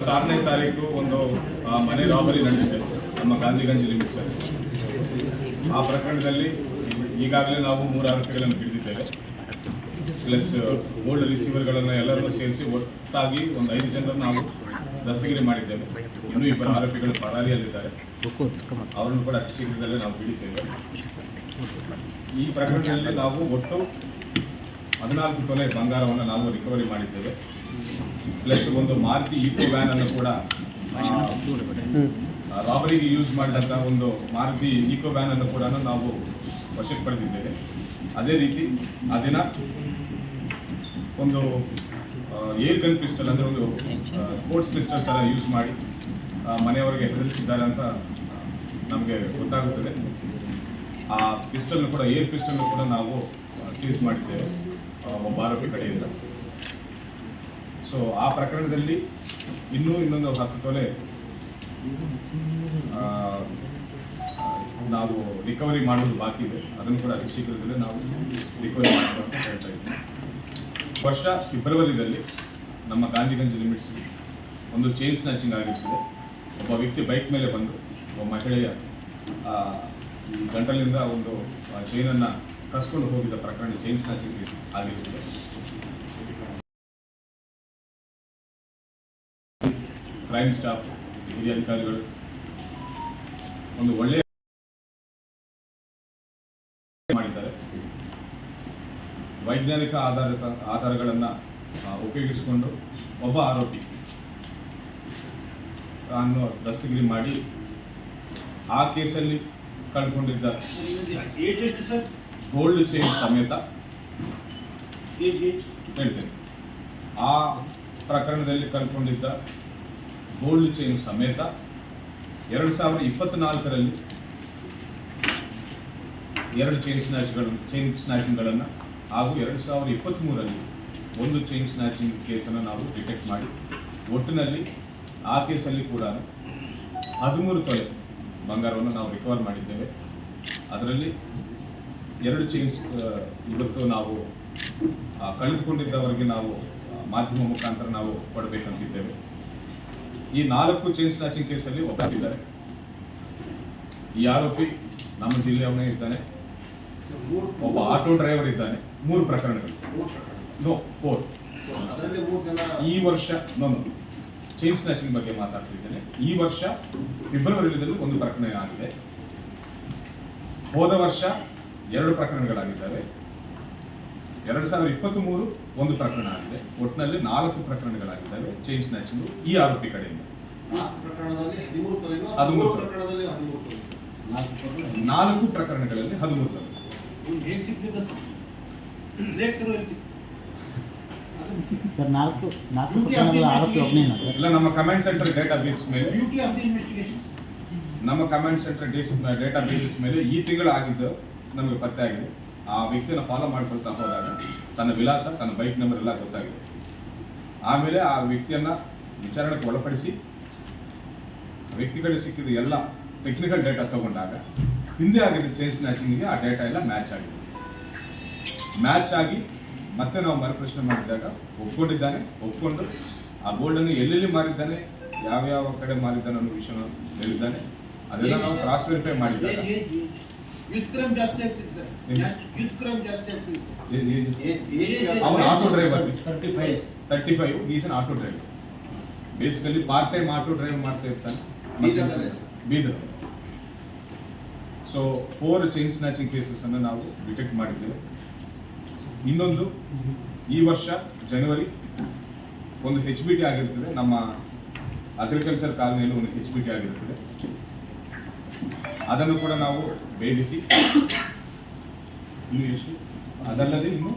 6ನೇ ತಾರೀಕು ಒಂದು ಮನೆ ರಾಬರಿ ನಡೆದಿದೆ ನಮ್ಮ ಗಾಂಧಿಗಂಜ್ ಲಿಮಿಟ್ಸ್. ಆ ಪ್ರಕರಣದಲ್ಲಿ ಈಗಾಗಲೇ ನಾವು 3 ಆರೋಪಿಗಳನ್ನು ಹಿಡಿದಿದ್ದೇವೆ. ಪ್ಲಸ್ ಗೋಲ್ಡ್ ರಿಸೀವರ್ಗಳನ್ನು ಎಲ್ಲರನ್ನೂ ಸೇರಿಸಿ ಒಟ್ಟಾಗಿ ಒಂದು 5 ಜನರನ್ನು ನಾವು ದಸ್ತಗಿರಿ ಮಾಡಿದ್ದೇವೆ. ಇನ್ನೂ 2 ಆರೋಪಿಗಳು ಪರಾರಿಯಲ್ಲಿದ್ದಾರೆ. ಅವರನ್ನು ಕೂಡ ಅತಿ ಶೀಘ್ರದಲ್ಲೇ ನಾವು ಹಿಡಿತೇವೆ. ಈ ಪ್ರಕರಣದಲ್ಲಿ ನಾವು ಒಟ್ಟು 14 ತೊಲೆ ಬಂಗಾರವನ್ನು ನಾವು ರಿಕವರಿ ಮಾಡಿದ್ದೇವೆ. ಪ್ಲಸ್ ಒಂದು ಮಾರುತಿ ಈಕೋ ವ್ಯಾನ್ ಅನ್ನು ಕೂಡ ರಾಬರಿಗೆ ಯೂಸ್ ಮಾಡಿದಂಥ ಒಂದು ಮಾರುತಿ ಈಕೋ ವ್ಯಾನ್ ಅನ್ನು ಕೂಡ ನಾವು ವಶಕ್ಕೆ ಪಡೆದಿದ್ದೇವೆ. ಅದೇ ರೀತಿ ಆ ದಿನ ಒಂದು ಏರ್ ಗನ್ ಪಿಸ್ಟಲ್ ಅಂದರೆ ಒಂದು ಸ್ಪೋರ್ಟ್ಸ್ ಪಿಸ್ಟಲ್ ಥರ ಯೂಸ್ ಮಾಡಿ ಮನೆಯವರಿಗೆ ಹೆದರಿಸಿದ್ದಾರೆ ಅಂತ ನಮಗೆ ಗೊತ್ತಾಗುತ್ತದೆ. ಆ ಪಿಸ್ಟಲ್ನ ಕೂಡ ಏರ್ ಪಿಸ್ಟಲ್ನ ಕೂಡ ನಾವು ಸೀಸ್ ಮಾಡಿದ್ದೇವೆ ಒಬ್ಬ ಆರೋಪಿ ಕಡೆಯಿಂದ. ಸೊ ಆ ಪ್ರಕರಣದಲ್ಲಿ ಇನ್ನೊಂದು 10 ತೊಲೆ ನಾವು ರಿಕವರಿ ಮಾಡೋದು ಬಾಕಿ ಇದೆ. ಅದನ್ನು ಕೂಡ ಅತಿ ಶೀಘ್ರದಲ್ಲೇ ನಾವು ರಿಕವರಿ ಮಾಡಬೇಕು ಅಂತ ಹೇಳ್ತಾ ಇದ್ದೀವಿ. ವರ್ಷ ಫೆಬ್ರವರಿಯಲ್ಲಿ ನಮ್ಮ ಗಾಂಧಿಗಂಜ್ ಲಿಮಿಟ್ಸ್ ಒಂದು ಚೈನ್ ಸ್ನ್ಯಾಚಿಂಗ್ ಆಗಿರ್ತದೆ. ಒಬ್ಬ ವ್ಯಕ್ತಿ ಬೈಕ್ ಮೇಲೆ ಬಂದು ಒಬ್ಬ ಮಹಿಳೆಯ ಗಂಟಲಿಂದ ಒಂದು ಚೈನನ್ನು ಕಸ್ಕೊಂಡು ಹೋಗಿದ್ದ ಪ್ರಕರಣ ಚೈನ್ ಸ್ನ್ಯಾಚಿಂಗ್ ಆಗಿರ್ತದೆ. ಕ್ರೈಮ್ ಸ್ಟಾಫ್, ಹಿರಿಯ ಅಧಿಕಾರಿಗಳು ಒಂದು ಒಳ್ಳೆಯ ಮಾಡಿದ್ದಾರೆ. ವೈಜ್ಞಾನಿಕ ಆಧಾರಗಳನ್ನು ಉಪಯೋಗಿಸಿಕೊಂಡು ಒಬ್ಬ ಆರೋಪಿ ಅನ್ನು ದಸ್ತಗಿರಿ ಮಾಡಿ ಆ ಕೇಸಲ್ಲಿ ಕಳ್ಕೊಂಡಿದ್ದ ಗೋಲ್ಡ್ ಚೈನ್ ಸಮೇತ ಹೇಳ್ತೇನೆ. ಆ ಪ್ರಕರಣದಲ್ಲಿ ಕಳ್ಕೊಂಡಿದ್ದ ಗೋಲ್ಡ್ ಚೈನ್ ಸಮೇತ 2024ರಲ್ಲಿ 2 ಚೈನ್ ಸ್ನ್ಯಾಚಿಂಗ್ಗಳನ್ನು ಹಾಗೂ 2023ರಲ್ಲಿ 1 ಚೈನ್ ಸ್ನ್ಯಾಚಿಂಗ್ ಕೇಸನ್ನು ನಾವು ಡಿಟೆಕ್ಟ್ ಮಾಡಿ ಒಟ್ಟಿನಲ್ಲಿ ಆ ಕೇಸಲ್ಲಿ ಕೂಡ 13 ತೊಲೆ ಬಂಗಾರವನ್ನು ನಾವು ರಿಕವರ್ ಮಾಡಿದ್ದೇವೆ. ಅದರಲ್ಲಿ 2 ಚೈನ್ಸ್ ಇವತ್ತು ನಾವು ಕಳೆದುಕೊಂಡಿದ್ದವರಿಗೆ ನಾವು ಮಾಧ್ಯಮ ಮುಖಾಂತರ ನಾವು ಕೊಡಬೇಕಂತಿದ್ದೇವೆ. ಈ 4 ಚೈನ್ ಸ್ನ್ಯಾಚಿಂಗ್ ಕೇಸಲ್ಲಿ ಒಬ್ಬರಿದ್ದಾರೆ. ಈ ಆರೋಪಿ ನಮ್ಮ ಜಿಲ್ಲೆಯವನೇ ಇದ್ದಾನೆ. ಒಬ್ಬ ಆಟೋ ಡ್ರೈವರ್ ಇದ್ದಾನೆ. 3 ಪ್ರಕರಣಗಳು, 4. ಈ ವರ್ಷ ಚೈನ್ ಸ್ನ್ಯಾಚಿಂಗ್ ಬಗ್ಗೆ ಮಾತಾಡ್ತಿದ್ದೇನೆ. ಈ ವರ್ಷ ಫೆಬ್ರವರಿಯಲ್ಲಿ 1 ಪ್ರಕರಣ ಆಗಿದೆ. ಹೋದ ವರ್ಷ 2 ಪ್ರಕರಣಗಳಾಗಿದ್ದಾವೆ. 2023 1 ಪ್ರಕರಣ ಆಗಿದೆ. ಒಟ್ಟಿನಲ್ಲಿ 4 ಪ್ರಕರಣಗಳಾಗಿದ್ದಾವೆ ಚೈನ್ ಸ್ನ್ಯಾಚಿಂಗ್ ಈ ಆರೋಪಿ ಕಡೆಯಿಂದ. 4 ಪ್ರಕರಣಗಳಲ್ಲಿ 13 ತೊಲೆ. ಇಲ್ಲ, ನಮ್ಮ ಕಮಾಂಡ್ ಸೆಂಟರ್ ಡೇಟಾ ಬೇಸ್ ಮೇಲೆ ಡೇಟಾ ಬೇಸಿಸ್ ಮೇಲೆ ಈ ತಿಂಗಳು ಆಗಿದ್ದು ನಮಗೆ ಪತ್ತೆ ಆಗಿದೆ. ಆ ವ್ಯಕ್ತಿಯನ್ನು ಫಾಲೋ ಮಾಡ್ಕೊಳ್ತಾ ಹೋದಾಗ ತನ್ನ ವಿಳಾಸ, ತನ್ನ ಬೈಕ್ ನಂಬರ್ ಎಲ್ಲ ಗೊತ್ತಾಗಿದೆ. ಆಮೇಲೆ ಆ ವ್ಯಕ್ತಿಯನ್ನು ವಿಚಾರಣೆಗೆ ಒಳಪಡಿಸಿ ವ್ಯಕ್ತಿಗಳಿಗೆ ಸಿಕ್ಕಿದ ಎಲ್ಲ ಟೆಕ್ನಿಕಲ್ ಡೇಟಾ ತಗೊಂಡಾಗ ಹಿಂದೆ ಆಗಿದ್ದ ಚೈನ್ ಸ್ನ್ಯಾಚಿಂಗಿಗೆ ಆ ಡೇಟಾ ಎಲ್ಲ ಮ್ಯಾಚ್ ಆಗಿ ಮತ್ತೆ ನಾವು ಮರುಪ್ರಶ್ನೆ ಮಾಡಿದಾಗ ಒಪ್ಕೊಂಡು ಆ ಗೋಲ್ಡನ್ನು ಎಲ್ಲೆಲ್ಲಿ ಮಾರಿದ್ದಾನೆ, ಯಾವ್ಯಾವ ಕಡೆ ಮಾರಿದ್ದಾನೆ ಅನ್ನೋ ವಿಷಯ ಹೇಳಿದ್ದಾನೆ. ಅದೆಲ್ಲ ನಾವು ಕ್ರಾಸ್ ವೆರಿಫೈ ಮಾಡಿದ್ದಾಗ ಅವನು auto driver 35 is an auto driver. Basically part time auto drive ಮಾಡ್ತಾ ಇರ್ತಾನೆ Bidar. So 4 chain snatching cases ಅನ್ನು ನಾವು ಡಿಟೆಕ್ಟ್ ಮಾಡಿದ್ದೇವೆ. ಇನ್ನೊಂದು ಈ ವರ್ಷ ಜನವರಿ ಒಂದು HBT ಆಗಿರ್ತದೆ. ನಮ್ಮ ಅಗ್ರಿಕಲ್ಚರ್ ಕಾಲನಿಯಲ್ಲಿ ಒಂದು HBT ಆಗಿರ್ತದೆ. ಅದನ್ನು ಕೂಡ ನಾವು ಭೇದಿಸಿ ಅದಲ್ಲದೆ ಇನ್ನು